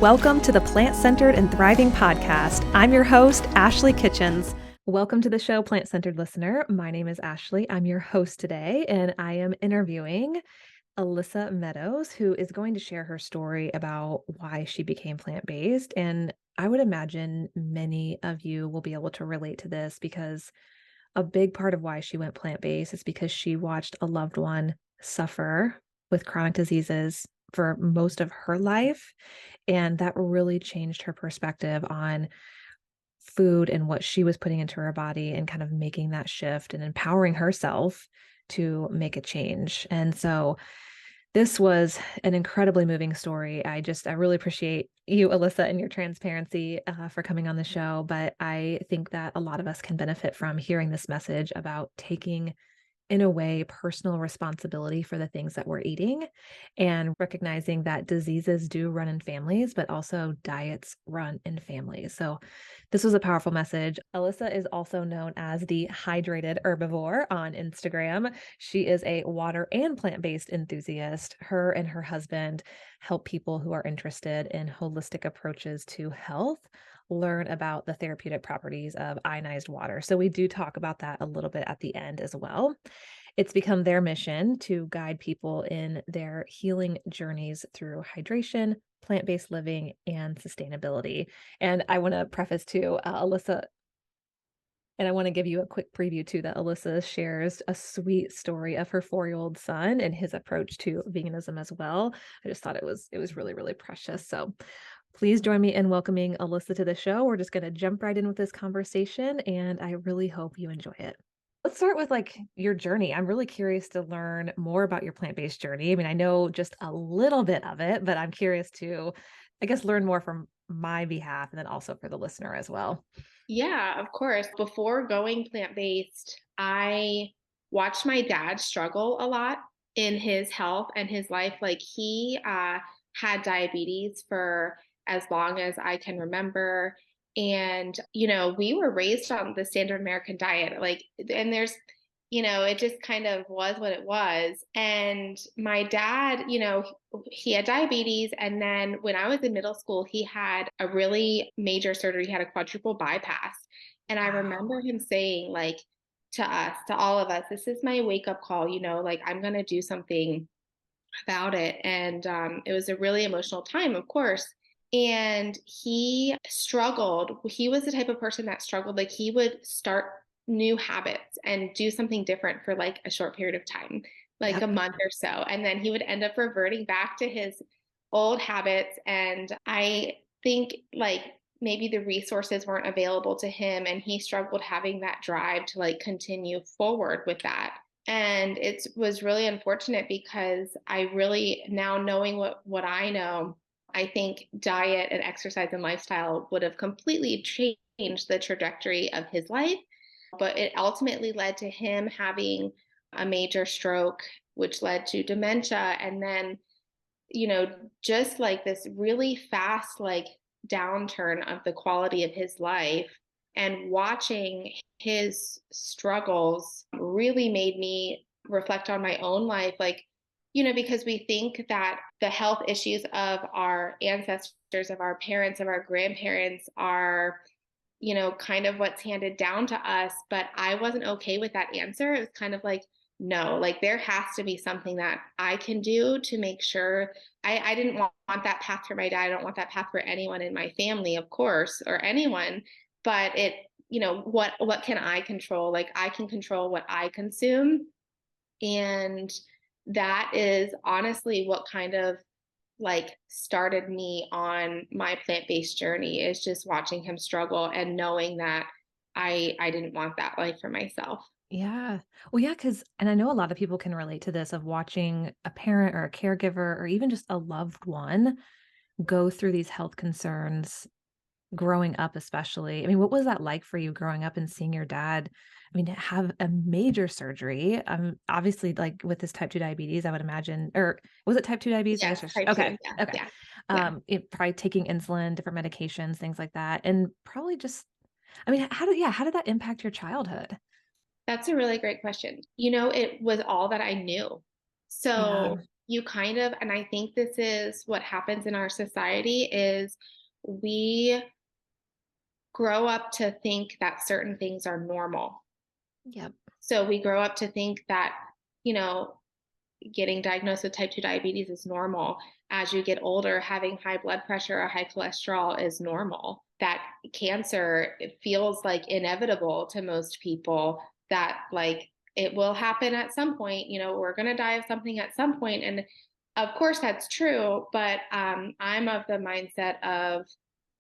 Welcome to the Plant-Centered and Thriving podcast. I'm your host, Ashley Kitchens. Welcome to the show, Plant-Centered listener. My name is Ashley. I'm your host today, and I am interviewing Alyssa Meadows, who is going to share her story about why she became plant-based. And I would imagine many of you will be able to relate to this because a big part of why she went plant-based is because she watched a loved one suffer with chronic diseases for most of her life. And that really changed her perspective on food and what she was putting into her body and kind of making that shift and empowering herself to make a change. And so this was an incredibly moving story. I really appreciate you, Alyssa, and your transparency for coming on the show. But I think that a lot of us can benefit from hearing this message about taking, in a way, personal responsibility for the things that we're eating and recognizing that diseases do run in families, but also diets run in families. So this was a powerful message. Alyssa is also known as the Hydrated Herbivore on Instagram. She is a water and plant-based enthusiast. Her and her husband help people who are interested in holistic approaches to health learn about the therapeutic properties of ionized water. So we do talk about that a little bit at the end as well. It's become their mission to guide people in their healing journeys through hydration, plant-based living, and sustainability. And I want to preface too, Alyssa, and I want to give you a quick preview too, that Alyssa shares a sweet story of her 4-year-old son and his approach to veganism as well. I just thought it was really, really precious. So please join me in welcoming Alyssa to the show. We're just going to jump right in with this conversation, and I really hope you enjoy it. Let's start with your journey. I'm really curious to learn more about your plant-based journey. I mean, I know just a little bit of it, but I'm curious to, I guess, learn more from my behalf and then also for the listener as well. Yeah, of course. Before going plant-based, I watched my dad struggle a lot in his health and his life. Like he had diabetes for as long as I can remember. And, we were raised on the standard American diet. And it just kind of was what it was. And my dad, he had diabetes. And then when I was in middle school, he had a really major surgery. He had a quadruple bypass. And I Wow. remember him saying, to us, to all of us, this is my wake up call, I'm going to do something about it. And it was a really emotional time, of course. And he struggled. He was the type of person that struggled. Like he would start new habits and do something different for like a short period of time, like a Yep. month or so. And then he would end up reverting back to his old habits. And I think maybe the resources weren't available to him and he struggled having that drive to like continue forward with that. And it was really unfortunate because I really, now knowing what I know, I think diet and exercise and lifestyle would have completely changed the trajectory of his life. But it ultimately led to him having a major stroke, which led to dementia. And then, just like this really fast, downturn of the quality of his life. And watching his struggles really made me reflect on my own life. Because we think that the health issues of our ancestors, of our parents, of our grandparents are, kind of what's handed down to us. But I wasn't okay with that answer. It was kind of like, no, like there has to be something that I can do to make sure. I didn't want that path for my dad. I don't want that path for anyone in my family, of course, or anyone. But what can I control? Like I can control what I consume. And that is honestly what kind of started me on my plant-based journey, is just watching him struggle and knowing that I didn't want that life for myself. Yeah. Well, yeah, and I know a lot of people can relate to this of watching a parent or a caregiver or even just a loved one go through these health concerns growing up, especially. I mean, what was that like for you growing up and seeing your dad, I mean, have a major surgery? Obviously, like with his type 2 diabetes, I would imagine, or was it type 2 diabetes? I Yes, guess just, type okay. 2. Yeah, Okay. yeah, yeah. Probably taking insulin, different medications, things like that. And probably just, I mean, how did that impact your childhood? That's a really great question. It was all that I knew. Yeah. So you kind of, and I think this is what happens in our society, is we grow up to think that certain things are normal. Yep. So we grow up to think that, you know, getting diagnosed with type 2 diabetes is normal. As you get older, having high blood pressure or high cholesterol is normal. That cancer, it feels like inevitable to most people, that like it will happen at some point. We're going to die of something at some point. And of course, that's true. But I'm of the mindset of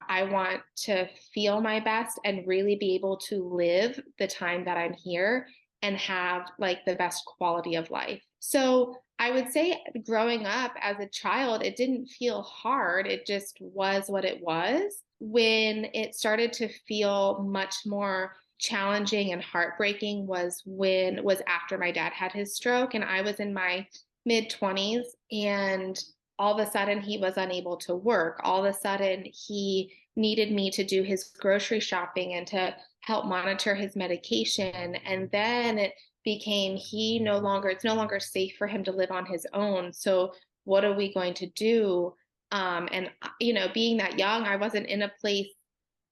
I want to feel my best and really be able to live the time that I'm here and have like the best quality of life. So I would say growing up as a child, it didn't feel hard. It just was what it was. When it started to feel much more challenging and heartbreaking was after my dad had his stroke, and I was in my mid 20s, and all of a sudden he was unable to work. All of a sudden he needed me to do his grocery shopping and to help monitor his medication. And then it became it's no longer safe for him to live on his own. So what are we going to do? And being that young, I wasn't in a place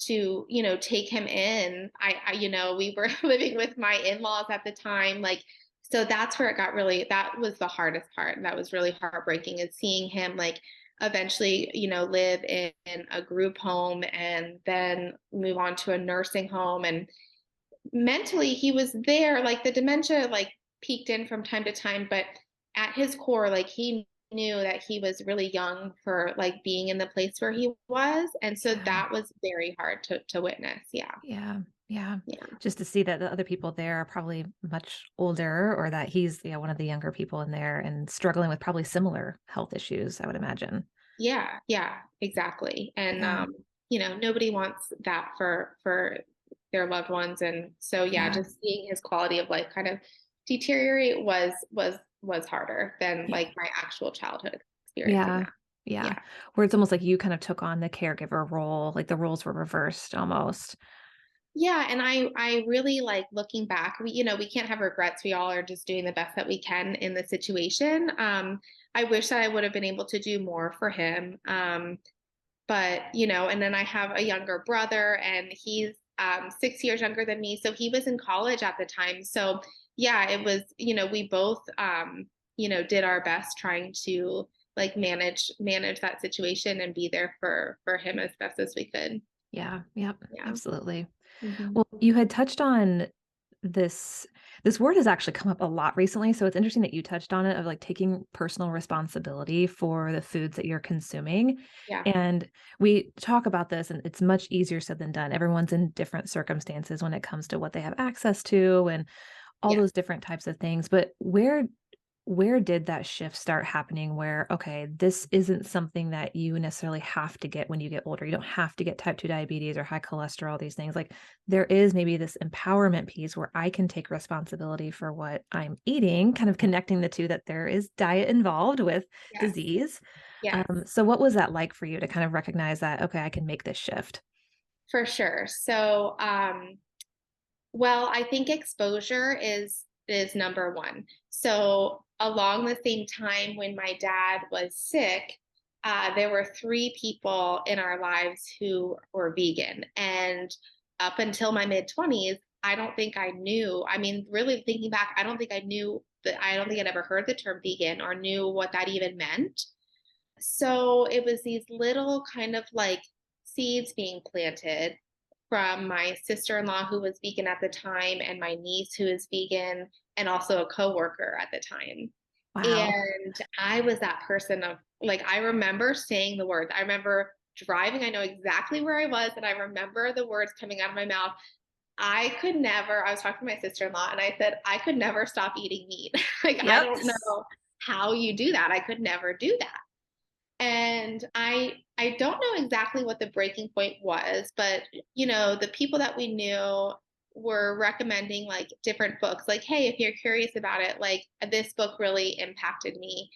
to, take him in. We were living with my in-laws at the time. Like, so that's where that was the hardest part. And that was really heartbreaking, is seeing him like eventually, live in a group home and then move on to a nursing home. And mentally he was there, like the dementia like peeked in from time to time, but at his core, like he knew that he was really young for like being in the place where he was. And so Yeah. that was very hard to witness. Yeah. Yeah. Yeah. Yeah. Just to see that the other people there are probably much older, or that he's, one of the younger people in there and struggling with probably similar health issues, I would imagine. Yeah. Yeah, exactly. And Yeah. nobody wants that for their loved ones. And so yeah, Yeah. just seeing his quality of life kind of deteriorate was harder than Yeah. like my actual childhood experiencing Yeah. that. Yeah. Yeah. Where it's almost like you kind of took on the caregiver role, like the roles were reversed almost. Yeah, and I really like looking back. We can't have regrets. We all are just doing the best that we can in the situation. I wish that I would have been able to do more for him. But and then I have a younger brother, and he's 6 years younger than me, so he was in college at the time. So yeah, it was, we both did our best trying to like manage that situation and be there for him as best as we could. Yeah. Yep. Yeah. Absolutely. Hmm. Well, you had touched on this this word has actually come up a lot recently, so it's interesting that you touched on it, of like taking personal responsibility for the foods that you're consuming. Yeah. And we talk about this, and it's much easier said than done. Everyone's in different circumstances when it comes to what they have access to and all Yeah. those different types of things. But where did that shift start happening, where, okay, this isn't something that you necessarily have to get when you get older? You don't have to get type 2 diabetes or high cholesterol, these things. Like, there is maybe this empowerment piece where I can take responsibility for what I'm eating, kind of connecting the two, that there is diet involved with Yes. disease. Yes. So what was that like for you to kind of recognize that, okay, I can make this shift? For sure. So, well, I think exposure is number one. So, along the same time when my dad was sick, there were three people in our lives who were vegan, and up until my mid 20s, I don't think I knew. I mean, really thinking back, I don't think I knew that. I don't think I'd ever heard the term vegan or knew what that even meant. So it was these little kind of like seeds being planted from my sister-in-law who was vegan at the time, and my niece who is vegan, and also a coworker at the time. Wow. And I was that person of like, I remember saying the words. I remember driving. I know exactly where I was, and I remember the words coming out of my mouth. I was talking to my sister-in-law, and I said, I could never stop eating meat. Like, I Yep. don't know how you do that. I could never do that. And I don't know exactly what the breaking point was, but the people that we knew were recommending like different books, like, hey, if you're curious about it, like this book really impacted me.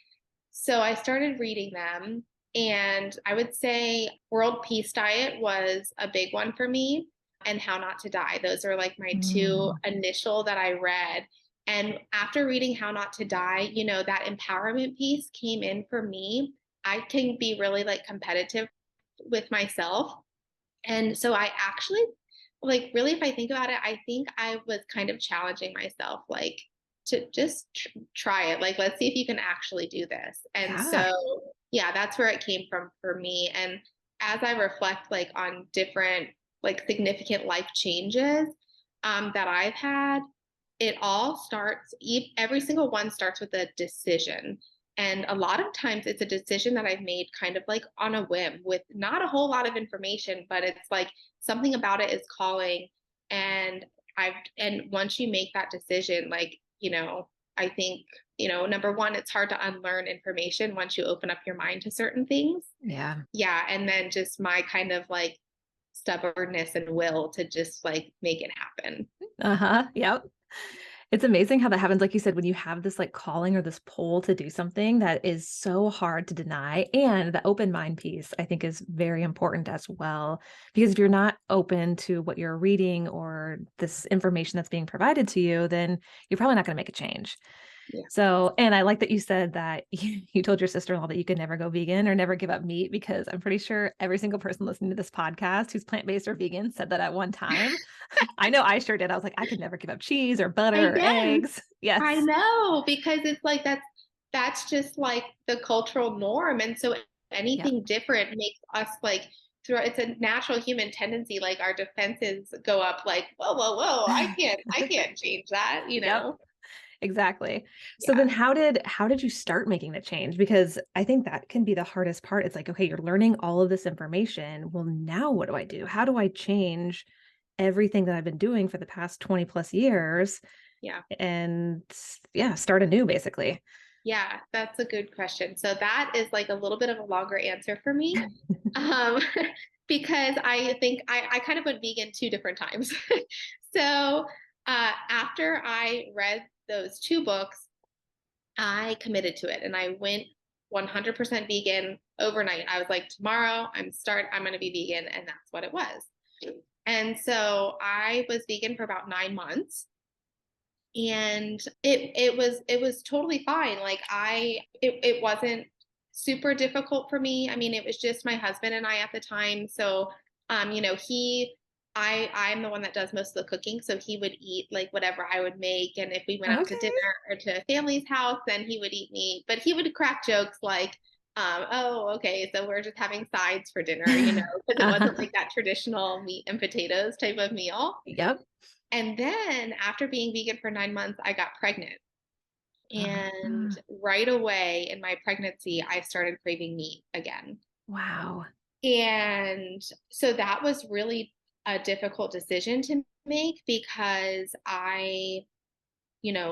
So I started reading them, and I would say World Peace Diet was a big one for me, and How Not to Die. Those are like my two Mm. initial that I read. And after reading How Not to Die, that empowerment piece came in for me. I can be really like competitive with myself. And so I actually, like, really, if I think about it, I think I was kind of challenging myself, like, to just try it. Like, let's see if you can actually do this. And Yeah. so, yeah, that's where it came from for me. And as I reflect, like, on different, like, significant life changes that I've had, it all starts, every single one starts with a decision. And a lot of times it's a decision that I've made kind of like on a whim with not a whole lot of information, but it's like something about it is calling. And and once you make that decision, like, I think, number one, it's hard to unlearn information once you open up your mind to certain things. Yeah. Yeah. And then just my kind of like stubbornness and will to just like make it happen. Uh-huh. Yep. It's amazing how that happens. Like you said, when you have this like calling or this pull to do something that is so hard to deny. And the open mind piece, I think, is very important as well. Because if you're not open to what you're reading or this information that's being provided to you, then you're probably not going to make a change. Yeah. So, and I like that you said that you told your sister-in-law that you could never go vegan or never give up meat, because I'm pretty sure every single person listening to this podcast who's plant-based or vegan said that at one time. I know I sure did. I was like, I could never give up cheese or butter or Again, eggs. I Yes. know, because it's like that's just like the cultural norm. And so Yep. anything different makes us like through it's a natural human tendency, like our defenses go up like, whoa, whoa, whoa, I can't change that, Yep. Exactly. So then Yeah. how did you start making the change? Because I think that can be the hardest part. It's like, okay, you're learning all of this information. Well, now what do I do? How do I change everything that I've been doing for the past 20 plus years Yeah. and yeah, start anew basically? Yeah, that's a good question. So that is like a little bit of a longer answer for me. Um, because I think I kind of went vegan two different times. So after I read those two books, I committed to it and I went 100% vegan overnight. I was like, tomorrow I'm going to be vegan. And that's what it was. And so I was vegan for about 9 months, and it was totally fine. Like it wasn't super difficult for me. I mean, it was just my husband and I at the time. So I'm the one that does most of the cooking, so he would eat like whatever I would make. And if we went out to dinner Okay. or to a family's house, then he would eat meat. But he would crack jokes like, oh, okay, so we're just having sides for dinner, because it wasn't Uh-huh. like that traditional meat and potatoes type of meal. Yep. And then after being vegan for 9 months, I got pregnant. And Uh-huh. right away in my pregnancy, I started craving meat again. Wow. And so that was really a difficult decision to make, because I,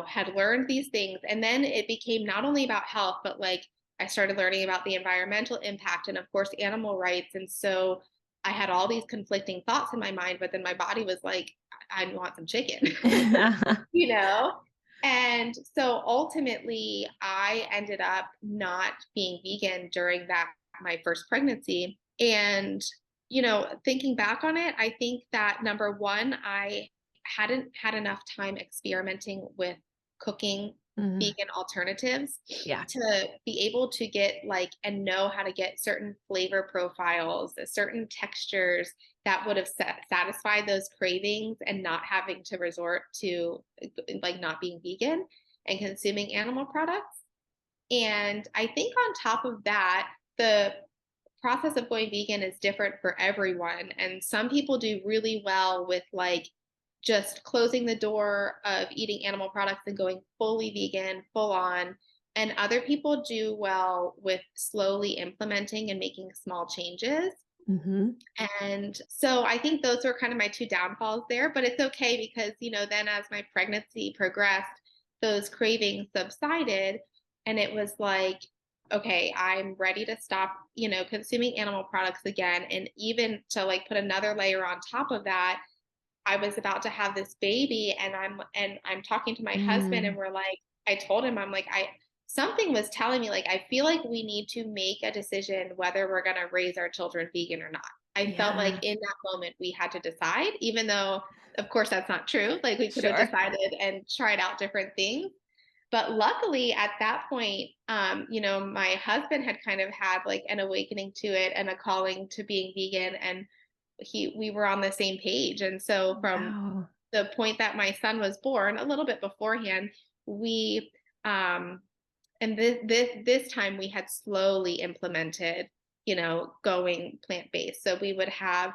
had learned these things. And then it became not only about health, but like I started learning about the environmental impact and, of course, animal rights. And so I had all these conflicting thoughts in my mind, but then my body was like, I want some chicken, you know? And so ultimately, I ended up not being vegan during my first pregnancy. And, thinking back on it, I think that number one, I hadn't had enough time experimenting with cooking Mhm. vegan alternatives Yeah. to be able to get like and know how to get certain flavor profiles, certain textures that would have satisfied those cravings, and not having to resort to like not being vegan and consuming animal products. And I think on top of that, the process of going vegan is different for everyone. And some people do really well with like just closing the door of eating animal products and going fully vegan, full on. And other people do well with slowly implementing and making small changes. Mhm. And so I think those were kind of my two downfalls there, but it's okay because, then as my pregnancy progressed, those cravings subsided, and it was like, okay, I'm ready to stop, consuming animal products again. And even to like put another layer on top of that, I was about to have this baby, and I'm talking to my husband, and Mm. we're like, I told him, I'm like, something was telling me like I feel like we need to make a decision whether we're going to raise our children vegan or not. I felt like Yeah, in that moment we had to decide, even though, of course, that's not true. Like we could have sure. decided and tried out different things. But luckily at that point, my husband had kind of had like an awakening to it and a calling to being vegan, and we were on the same page. And so from Wow. the point that my son was born, a little bit beforehand, we um, and this time we had slowly implemented, going plant-based. So we would have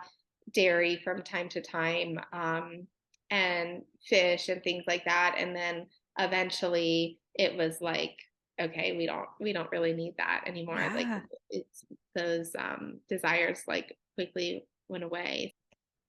dairy from time to time, and fish and things like that. And then eventually it was like, okay, we don't really need that anymore. Like Yeah. it's those desires like quickly went away.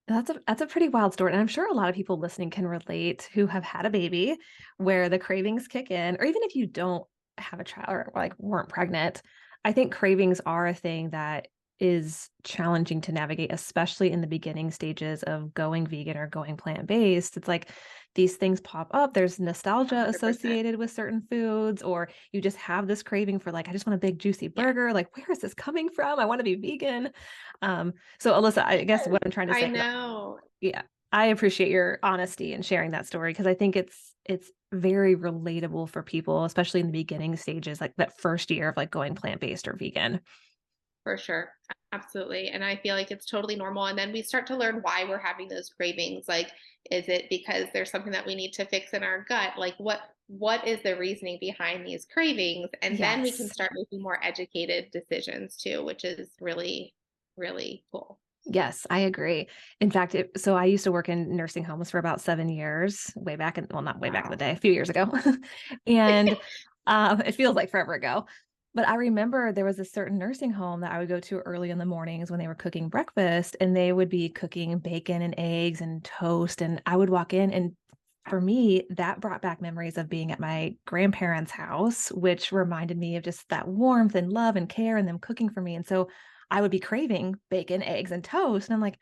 That's a pretty wild story, and I'm sure a lot of people listening can relate who have had a baby where the cravings kick in, or even if you don't have a child or like weren't pregnant, I think cravings are a thing that is challenging to navigate, especially in the beginning stages of going vegan or going plant-based. It's like these things pop up. There's nostalgia 100%. associated with certain foods, or you just have this craving for like, I just want a big juicy Yeah. burger. Like, where is this coming from? I want to be vegan. So Alyssa, I guess Yes, what I'm trying to I say, know. yeah, I appreciate your honesty in sharing that story because I think it's very relatable for people, especially in the beginning stages, like that first year of like going plant-based or vegan. For sure. Absolutely. And I feel like it's totally normal. And then we start to learn why we're having those cravings. Like, is it because there's something that we need to fix in our gut? Like what is the reasoning behind these cravings? And then we can Yes. start making more educated decisions too, which is really, really cool. Yes, I agree. In fact, so I used to work in nursing homes for about 7 years, way back in, well, not way back in the Wow. day, a few years ago. And it feels like forever ago. But I remember there was a certain nursing home that I would go to early in the mornings when they were cooking breakfast, and they would be cooking bacon and eggs and toast. And I would walk in, and for me, that brought back memories of being at my grandparents' house, which reminded me of just that warmth and love and care and them cooking for me. And so I would be craving bacon, eggs, and toast. And I'm like,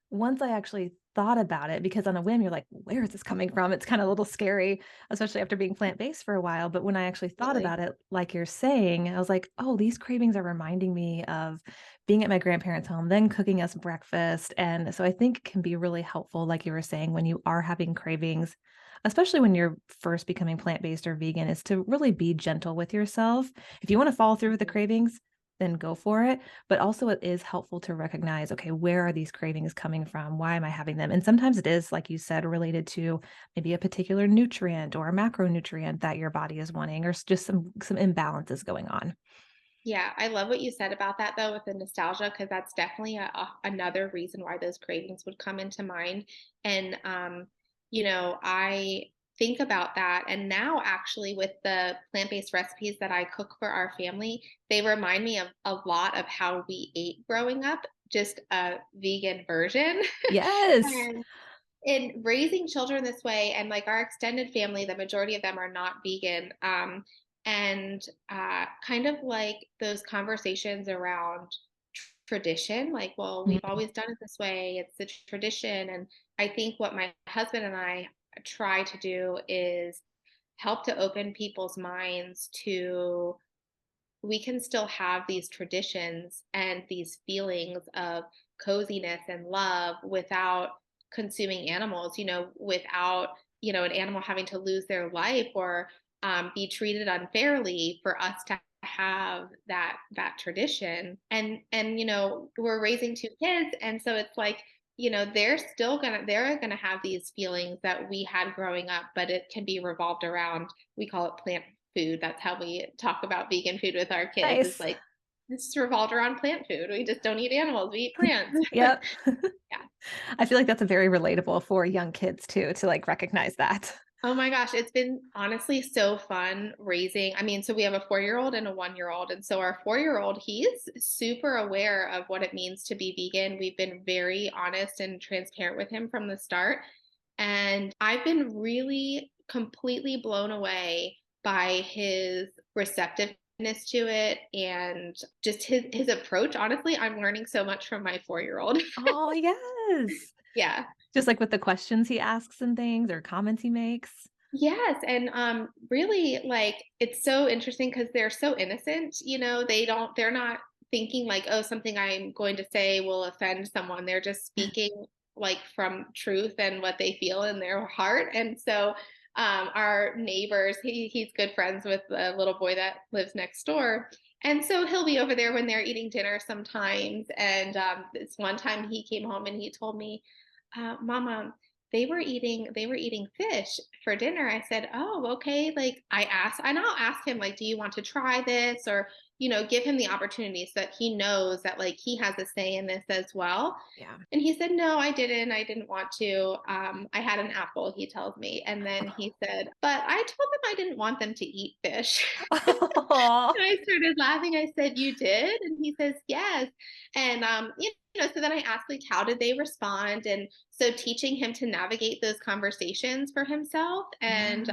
once I actually thought about it, because on a whim, you're like, where is this coming from? It's kind of a little scary, especially after being plant-based for a while. But when I actually thought Absolutely. about it, like you're saying, I was like, oh, these cravings are reminding me of being at my grandparents' home, then cooking us breakfast. And so I think it can be really helpful, like you were saying, when you are having cravings, especially when you're first becoming plant-based or vegan, is to really be gentle with yourself. If you want to follow through with the Mhm. cravings, then go for it. But also, it is helpful to recognize, okay, where are these cravings coming from? Why am I having them? And sometimes it is, like you said, related to maybe a particular nutrient or a macronutrient that your body is wanting, or just some imbalances going on. Yeah, I love what you said about that though with the nostalgia, because that's definitely another reason why those cravings would come into mind. And I think about that, and now actually with the plant-based recipes that I cook for our family, they remind me of a lot of how we ate growing up, just a vegan version. Yes. And in raising children this way, and like our extended family, the majority of them are not vegan. And kind of like those conversations around tradition, like, well, we've Mhm. always done it this way, it's the tradition. And I think what my husband and I try to do is help to open people's minds to, we can still have these traditions and these feelings of coziness and love without consuming animals, without, an animal having to lose their life or be treated unfairly for us to have that tradition. And we're raising two kids, and so it's like, they're gonna have these feelings that we had growing up, but it can be revolved around, we call it plant food. That's how we talk about vegan food with our kids. It's Nice. like, this is revolved around plant food. We just don't eat animals. We eat plants. Yep. Yeah. I feel like that's a very relatable for young kids too, to like recognize that. Oh my gosh, it's been honestly so fun raising. I mean, so we have a 4-year-old and a 1-year-old. And so our 4-year-old, he is super aware of what it means to be vegan. We've been very honest and transparent with him from the start. And I've been really completely blown away by his receptiveness to it and just his approach. Honestly, I'm learning so much from my 4-year-old. Oh, yes. Yeah. Just like with the questions he asks and things or comments he makes. Yes, and really like it's so interesting because they're so innocent, they're not thinking like, oh, something I'm going to say will offend someone. They're just speaking like from truth and what they feel in their heart. And so our neighbors, he's good friends with the little boy that lives next door. And so he'll be over there when they're eating dinner sometimes. And this one time he came home and he told me, Mama, they were eating fish for dinner. I said, oh, okay. Like I asked, and I'll ask him, like, do you want to try this? Or, give him the opportunity so that he knows that like he has a say in this as well. Yeah. And he said, no, I didn't. I didn't want to. I had an apple, he tells me. And then he said, but I told them I didn't want them to eat fish. Oh, And I started laughing. I said, you did? And he says, yes. And, so then I asked, like, how did they respond? And so teaching him to navigate those conversations for himself. And,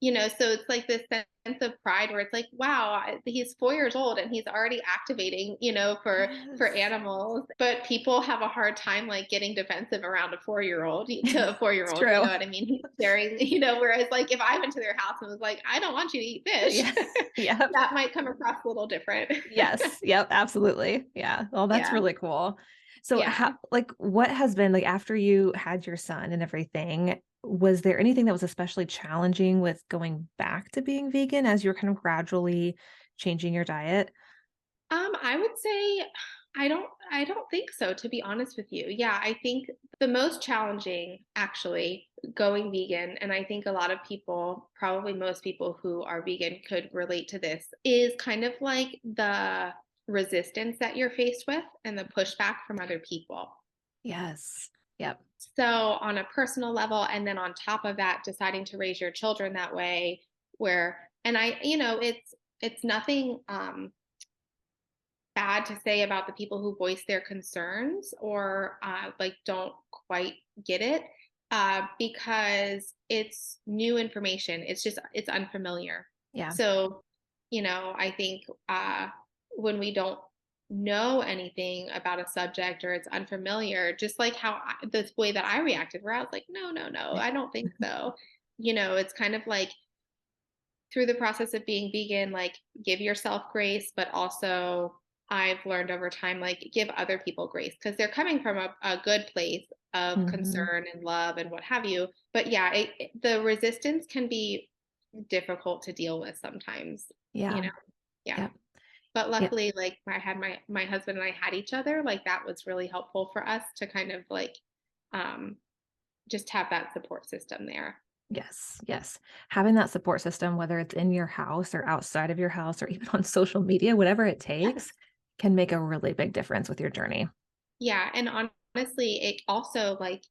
yeah. so it's like this sense of pride where it's like, wow, he's 4 years old and he's already activating, for Yes. animals. But people have a hard time like getting defensive around a 4-year-old to a four It's year old. You true. know what I mean? He's sharing, whereas like if I went to their house and was like, I don't want you to eat fish, Yeah. Yep. that might come across a little different. Yes. Yep. Absolutely. Yeah. Well, that's Yeah. really cool. So Yeah. how, like, what has been like after you had your son and everything, was there anything that was especially challenging with going back to being vegan as you're kind of gradually changing your diet? I would say I don't think so, to be honest with you. Yeah, I think the most challenging actually going vegan, and I think a lot of people, probably most people who are vegan could relate to this, is kind of like the resistance that you're faced with and the pushback from other people. Yes. Yep. So on a personal level, and then on top of that, deciding to raise your children that way, where and it's nothing bad to say about the people who voice their concerns or like don't quite get it because it's new information. It's unfamiliar. Yeah. So, I think when we don't know anything about a subject or it's unfamiliar, just like the way that I reacted, where I was like, no, no, no, I don't think so. It's kind of like through the process of being vegan, like give yourself grace, but also I've learned over time, like give other people grace because they're coming from a good place of Hmm. concern and love and what have you. But yeah, the resistance can be difficult to deal with sometimes, you Yeah. know? Yeah. Yep. But Yep. luckily, like I had my husband and I had each other, like that was really helpful for us to kind of like um just have that support system there. Yes, yes. Having that support system, whether it's in your house or outside of your house or even on social media, whatever it takes, can make a really big difference with your journey. Yeah, and honestly, it also like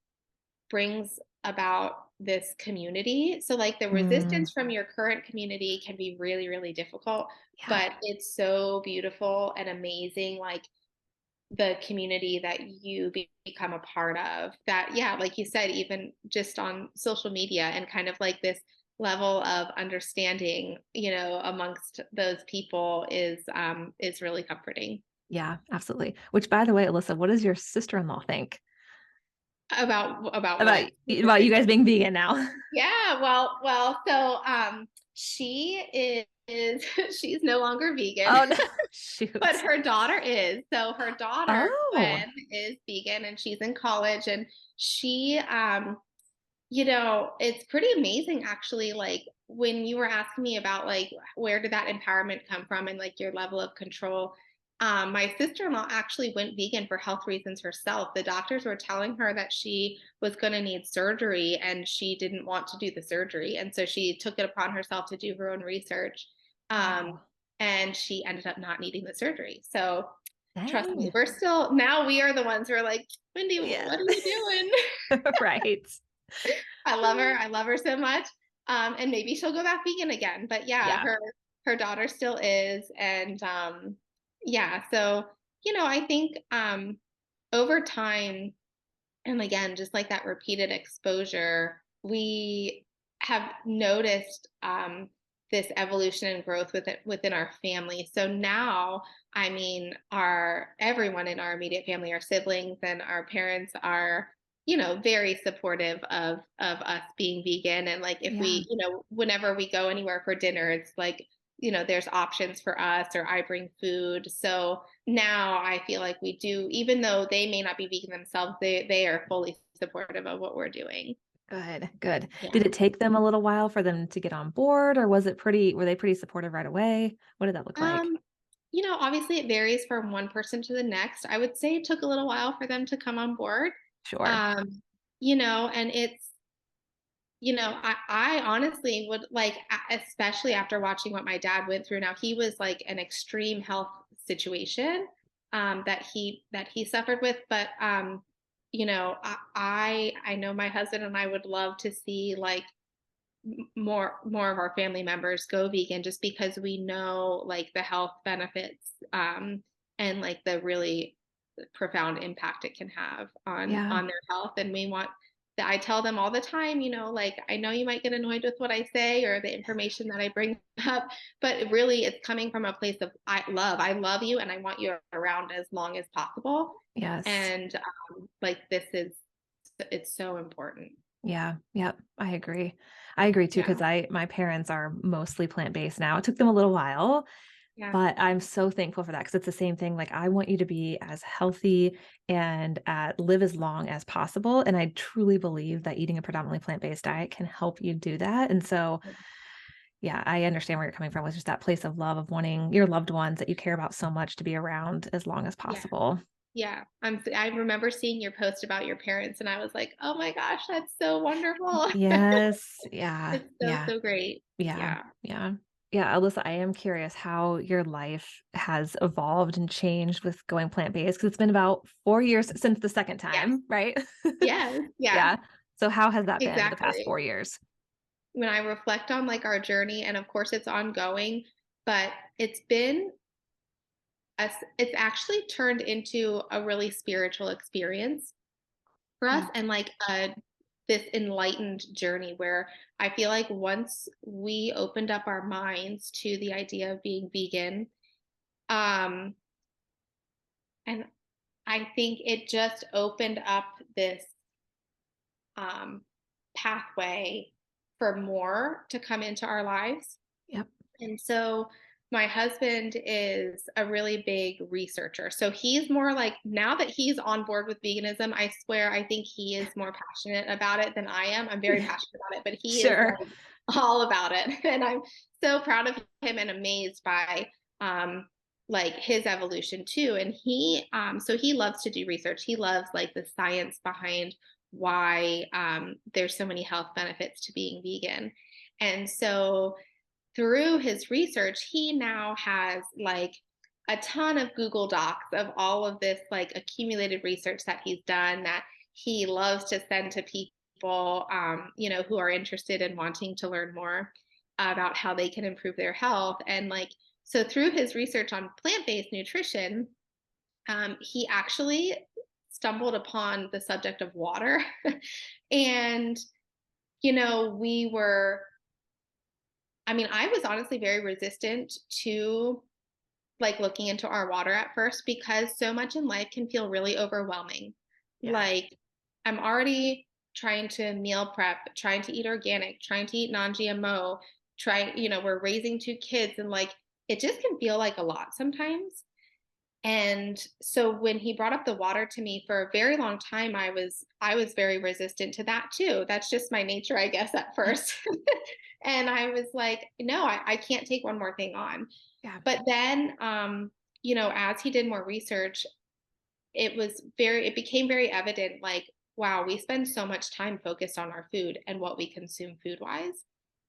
brings about this community. So like the Mm, resistance from your current community can be really, really difficult, yeah, but it's so beautiful and amazing, like the community that you become a part of. That, yeah, like you said, even just on social media and kind of like this level of understanding, amongst those people is really comforting. yeah, absolutely. Which, by the way, Alyssa, what does your sister-in-law think About what? about you guys being vegan now? Yeah, well, so she is she's no longer vegan, Oh no, but shoot. her daughter is. So her daughter Oh, Gwen is vegan and she's in college and she it's pretty amazing actually like when you were asking me about like where did that empowerment come from and like your level of control. My sister-in-law actually went vegan for health reasons herself. The doctors were telling her that she was going to need surgery and she didn't want to do the surgery. And so she took it upon herself to do her own research. Um, wow. and she ended up not needing the surgery. So trust me, Dang. now we are the ones who are like, Wendy, Yeah. what are you doing? Right. I love her. I love her so much. And maybe she'll go back vegan again. But yeah, Yeah. her daughter still is. And yeah, so I think over time, and again, just like that repeated exposure, we have noticed this evolution and growth within our family. So now, I mean, our everyone in our immediate family, our siblings and our parents are, very supportive of us being vegan. And like if Yeah. we, whenever we go anywhere for dinner, it's like there's options for us, or I bring food. So now I feel like we do, even though they may not be vegan themselves, they are fully supportive of what we're doing. Good, good. Yeah. Did it take them a little while for them to get on board, or were they pretty supportive right away? What did that look like? Um, Obviously it varies from one person to the next. I would say it took a little while for them to come on board. Sure. Um, and I honestly would like, especially after watching what my dad went through. Now he was like an extreme health situation that he suffered with, but I know my husband and I would love to see like more of our family members go vegan, just because we know like the health benefits, and like the really profound impact it can have Yeah. on their health. And we want that. I tell them all the time, like, I know you might get annoyed with what I say or the information that I bring up, but really it's coming from a place of I love you and I want you around as long as possible. Yes. And like, it's so important. Yeah. Yep. I agree. I agree too, Yeah. because my parents are mostly plant-based now. It took them a little while, Yeah. but I'm so thankful for that, because it's the same thing. Like, I want you to be as healthy and live as long as possible. And I truly believe that eating a predominantly plant-based diet can help you do that. And so, yeah, I understand where you're coming from with just that place of love, of wanting your loved ones that you care about so much to be around as long as Yeah. possible. Yeah. I remember seeing your post about your parents and I was like, "Oh my gosh, that's so wonderful." Yes. Yeah. It's so, Yeah. so great. Yeah. Yeah. Yeah. Yeah. Alyssa, I am curious how your life has evolved and changed with going plant-based, because it's been about 4 years since the second Yes. time, right? Yes. Yeah. Yeah. So how has that been the past Exactly. 4 years? When I reflect on like our journey, and of course it's ongoing, but it's been it's actually turned into a really spiritual experience for us, Yeah. and like this enlightened journey where I feel like once we opened up our minds to the idea of being vegan, um, and I think it just opened up this um, pathway for more to come into our lives. Yep. And so my husband is a really big researcher. So he's more like, now that he's on board with veganism, I swear I think he is more passionate about it than I am. I'm very passionate about it, but he is Sure. like all about it. And I'm so proud of him and amazed by um like his evolution too. And so he loves to do research. He loves like the science behind why there's so many health benefits to being vegan. And so through his research, he now has like a ton of Google Docs of all of this like accumulated research that he's done, that he loves to send to people, who are interested in wanting to learn more about how they can improve their health. And like, so through his research on plant-based nutrition, he actually stumbled upon the subject of water. And, we were I was honestly very resistant to like looking into our water at first, because so much in life can feel really overwhelming. Yeah. Like, I'm already trying to meal prep, trying to eat organic, trying to eat non-GMO, we're raising two kids, and like it just can feel like a lot sometimes. And so when he brought up the water to me, for a very long time, I was very resistant to that too. That's just my nature, I guess, at first. And I was like, no, I can't take one more thing on. Yeah. But then, as he did more research, it became very evident, like, wow, we spend so much time focused on our food and what we consume food wise.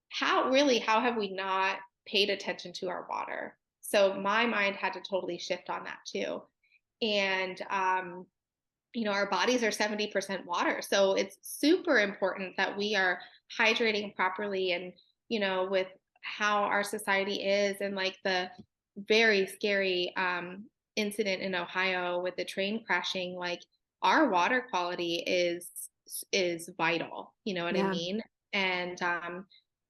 How have we not paid attention to our water? So my mind had to totally shift on that too. And, our bodies are 70% water. So it's super important that we are hydrating properly. And, with how our society is, and like the very scary incident in Ohio with the train crashing, like our water quality is vital. You know what I Yeah. mean? And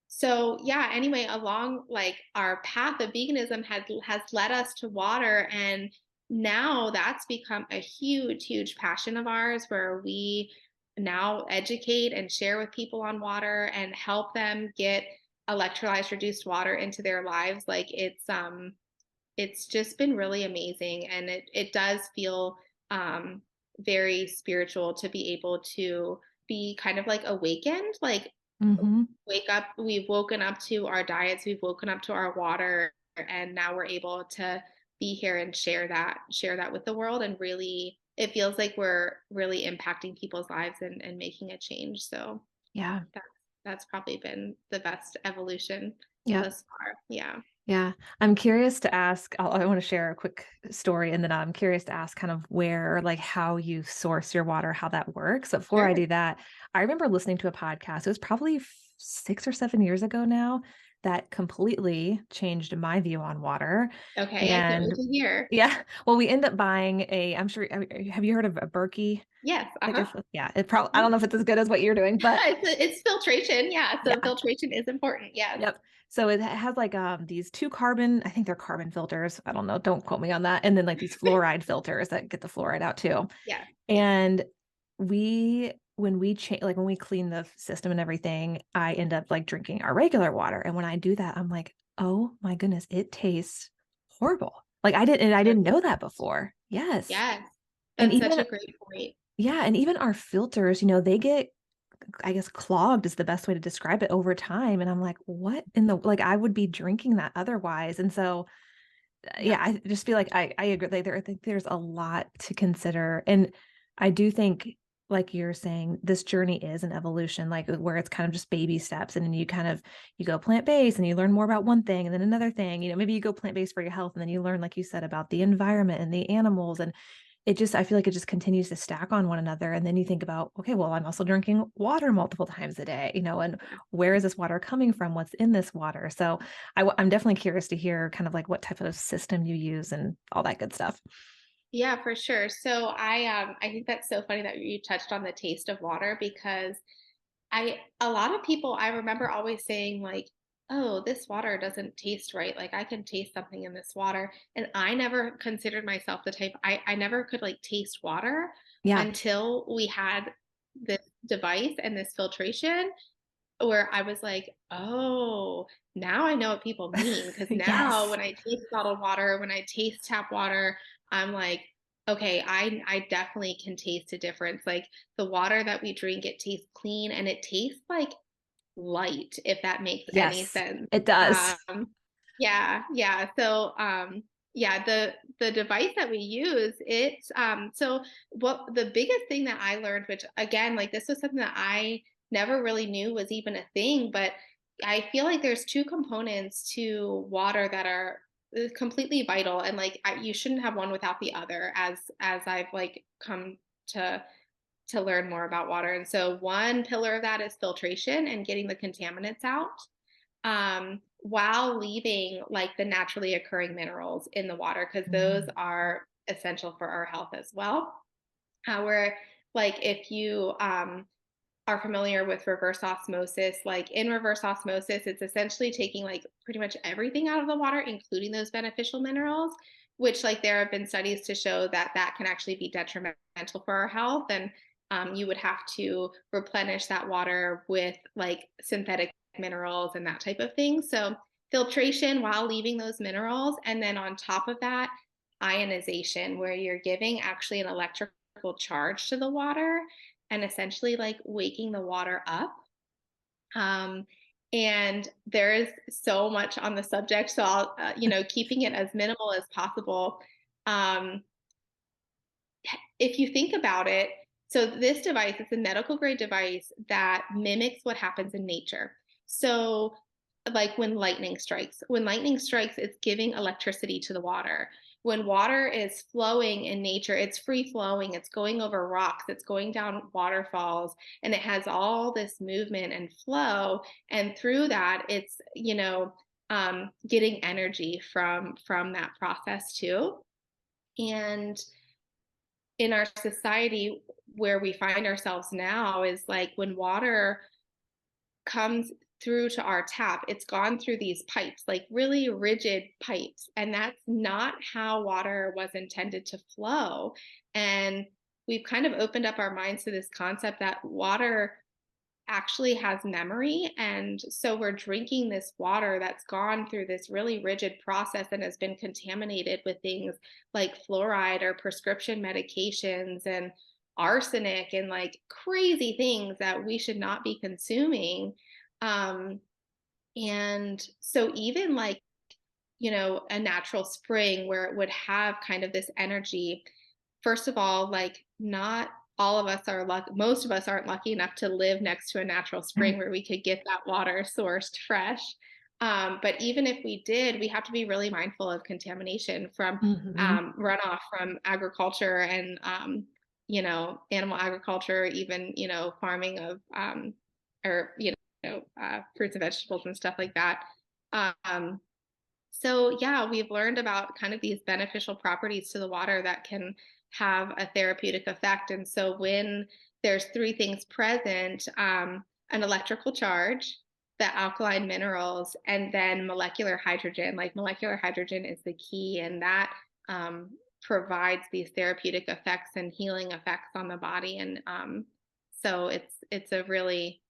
so yeah, anyway, along like our path of veganism has led us to water, and now that's become a huge, huge passion of ours, where we now educate and share with people on water and help them get electrolyzed reduced water into their lives, like it's just been really amazing, and it does feel um very spiritual to be able to be kind of like awakened, like Mhm. wake up, we've woken up to our diets, we've woken up to our water, and now we're able to be here and share that with the world, and really it feels like we're really impacting people's lives and making a change. So Yeah. that's that's probably been the best evolution Yeah. thus far. Yeah. Yeah. I'm curious to ask, I want to share a quick story and then I'm curious to ask kind of where, like how you source your water, how that works. But before I Sure. do that, I remember listening to a podcast. It was probably 6 or 7 years ago now that completely changed my view on water. Okay, I can't wait And to hear. yeah, well, we end up buying I'm sure, have you heard of a Berkey? Yes, Like, uh-huh. yeah, it probably, I Mhm. don't know if it's as good as what you're doing, but It's filtration, yeah, so yeah. filtration is important, yes. Yep. So it has like these two carbon, I think they're carbon filters. I don't know, don't quote me on that. And then like these fluoride filters that get the fluoride out too. Yes, yes. And when we change, like when we clean the system and everything, I end up like drinking our regular water. And when I do that, I'm like, oh my goodness, it tastes horrible. Like I So didn't know different. that before. Yes. Yes, And that's such even, a great point. yeah, and even our filters, they get, I guess, clogged is the best way to describe it over time. And I'm like, what in the, like, I would be drinking that otherwise. And so, yeah, Yeah. I just feel like I agree. Like, I think there's a lot to consider. And I do think, like you're saying, this journey is an evolution, like where it's kind of just baby steps. And then you go plant-based and you learn more about one thing and then another thing, maybe you go plant-based for your health. And then you learn, like you said, about the environment and the animals. And I feel like it just continues to stack on one another. And then you think about, okay, well, I'm also drinking water multiple times a day, and Yeah. where is this water coming from? What's in this water? So I'm definitely curious to hear kind of like what type of system you use and all that good stuff. Yeah, for sure. So I think that's so funny that you touched on the taste of water, because a lot of people I remember always saying like, "Oh, this water doesn't taste right. Like I can taste something in this water." And I never considered myself the type, I never could like taste water Yeah. until we had this device and this filtration, where I was like, "Oh, now I know what people mean." Because now Yes. when I taste bottled water, when I taste tap water, I'm like, "Okay, I definitely can taste a difference." Like the water that we drink, it tastes clean and it tastes like light, if that makes any Yes, sense. it does. Um, yeah, yeah. So, yeah, the device that we use, it's so what the biggest thing that I learned, which again, like this was something that I never really knew was even a thing, but I feel like there's two components to water that are completely vital, and like you shouldn't have one without the other, as I've like come to learn more about water. And so one pillar of that is filtration and getting the contaminants out, while leaving like the naturally occurring minerals in the water, because those Mm. are essential for our health as well. Where like if you are familiar with reverse osmosis, like in reverse osmosis, it's essentially taking like pretty much everything out of the water, including those beneficial minerals, which like there have been studies to show that that can actually be detrimental for our health. And you would have to replenish that water with like synthetic minerals and that type of thing. So filtration while leaving those minerals. And then on top of that, ionization, where you're giving actually an electrical charge to the water and essentially like waking the water up. Um, and there is so much on the subject, so I'll, keeping it as minimal as possible. Um, if you think about it, so this device, it's a medical grade device that mimics what happens in nature. So like when lightning strikes, it's giving electricity to the water. When water is flowing in nature, it's free flowing, it's going over rocks, it's going down waterfalls, and it has all this movement and flow. And through that, it's, getting energy from that process too. And in our society where we find ourselves now is like when water comes through to our tap, it's gone through these pipes, like really rigid pipes. And that's not how water was intended to flow. And we've kind of opened up our minds to this concept that water actually has memory. And so we're drinking this water that's gone through this really rigid process and has been contaminated with things like fluoride or prescription medications and arsenic and like crazy things that we should not be consuming. Um, and so even like, a natural spring where it would have kind of this energy. First of all, like not all of us are lucky, most of us aren't lucky enough to live next to a natural spring where we could get that water sourced fresh. But even if we did, we have to be really mindful of contamination from Mhm. runoff from agriculture and, animal agriculture, even, farming of, or, fruits and vegetables and stuff like that. Um, so yeah, we've learned about kind of these beneficial properties to the water that can have a therapeutic effect. And so when there's three things present, an electrical charge, the alkaline minerals, and then molecular hydrogen. Like molecular hydrogen is the key, and that provides these therapeutic effects and healing effects on the body. And so it's a really,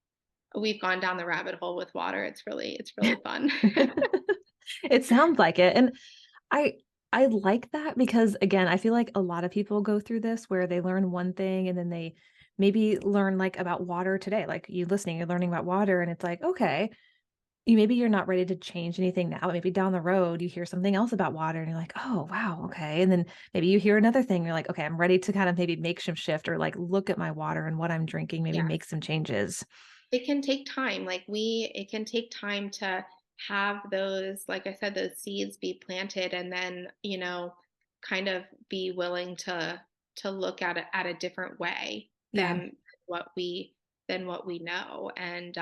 we've gone down the rabbit hole with water. It's really fun. It sounds like it. And I I like that because again, I feel like a lot of people go through this where they learn one thing and then they maybe learn like about water today. Like you listening, you're learning about water and it's like, okay, maybe you're not ready to change anything now, but maybe down the road you hear something else about water and you're like, oh wow, okay. And then maybe you hear another thing, you're like, okay, I'm ready to kind of maybe make some shift or like look at my water and what I'm drinking, maybe Yeah. make some changes. It can take time. It can take time to have those, like I said, those seeds be planted and then, kind of be willing to look at it at a different way Yeah. than what we what we know. And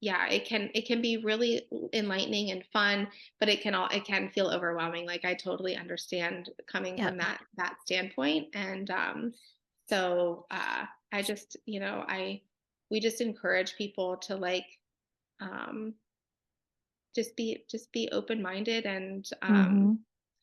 yeah, it can be really enlightening and fun, but it can feel overwhelming. Like I totally understand coming Yeah. from that standpoint. And so I just, I we just encourage people to like um just be open-minded Hmm.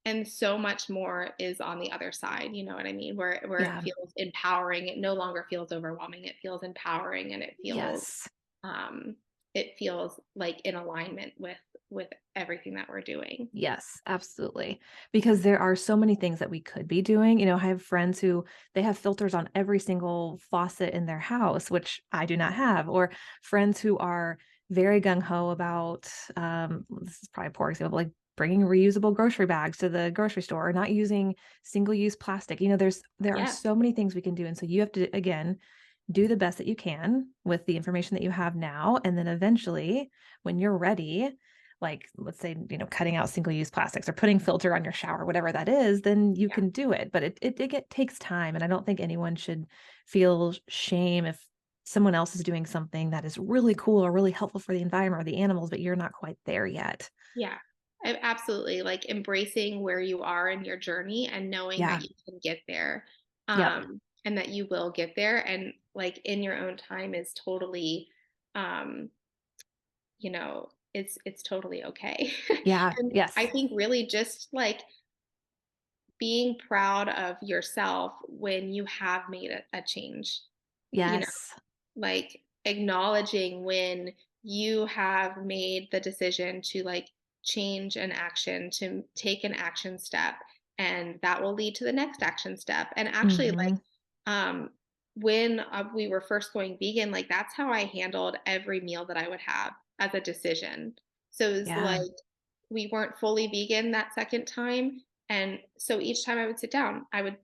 and so much more is on the other side, you know what I mean? Where it Yeah. feels empowering. It no longer feels overwhelming. It feels empowering and Yes. um it feels like in alignment with everything that we're doing. Yes, absolutely. Because there are so many things that we could be doing. I have friends who they have filters on every single faucet in their house, which I do not have, or friends who are very gung ho about, this is probably a poor example, like bringing reusable grocery bags to the grocery store or not using single use plastic. There are Yeah. so many things we can do. And so you have to, again, do the best that you can with the information that you have now. And then eventually, when you're ready, like let's say, cutting out single-use plastics or putting filter on your shower, whatever that is, then you Yeah. can do it. But it takes time. And I don't think anyone should feel shame if someone else is doing something that is really cool or really helpful for the environment or the animals, but you're not quite there yet. Yeah. Absolutely. Like embracing where you are in your journey and knowing that Yeah. you can get there. Yep. And that you will get there and like in your own time is totally um it's totally okay. Yeah. And I Yes. think really just like being proud of yourself when you have made a change, you know, Yes. like acknowledging when you have made the decision to like change an action, to take an action step, and that will lead to the next action step. And actually, like, Hmm. um, when we were first going vegan, like that's how I handled every meal that I would have as a decision. So it was Yeah. like we weren't fully vegan that second time, and so each time I would sit down, I would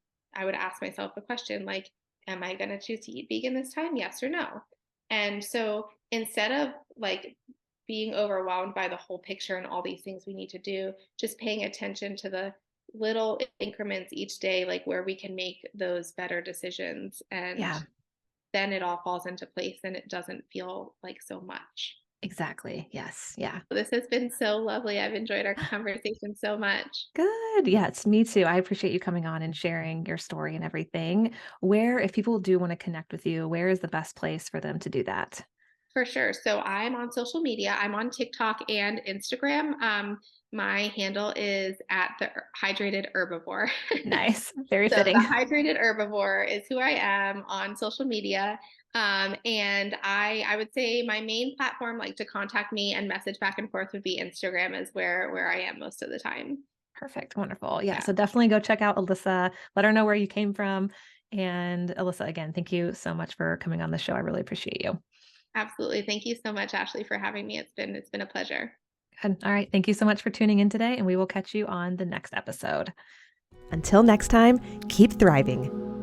ask myself the question like, am I going to choose to eat vegan this time? Yes or no? And so instead of like being overwhelmed by the whole picture and all these things we need to do, just paying attention to the little increments each day, like where we can make those better decisions. And Yeah. then it all falls into place and it doesn't feel like so much. Exactly. Yes. Yeah. This has been so lovely. I've enjoyed our conversation so much. Good. Yes, me too. I appreciate you coming on and sharing your story and everything. If people do want to connect with you, where is the best place for them to do that? For sure. So I'm on social media. I'm on TikTok and Instagram. My handle is at the Hydrated Herbivore. Nice. Very So fitting. the Hydrated Herbivore is who I am on social media. And I would say my main platform, like to contact me and message back and forth, would be Instagram, is where I am most of the time. Perfect. Wonderful. Yeah. Yeah, So definitely go check out Alyssa. Let her know where you came from. And Alyssa, again, thank you so much for coming on the show. I really appreciate you. absolutely. Thank you so much, Ashley, for having me. It's been a pleasure. Good. All right. Thank you so much for tuning in today, and we will catch you on the next episode. Until next time, keep thriving.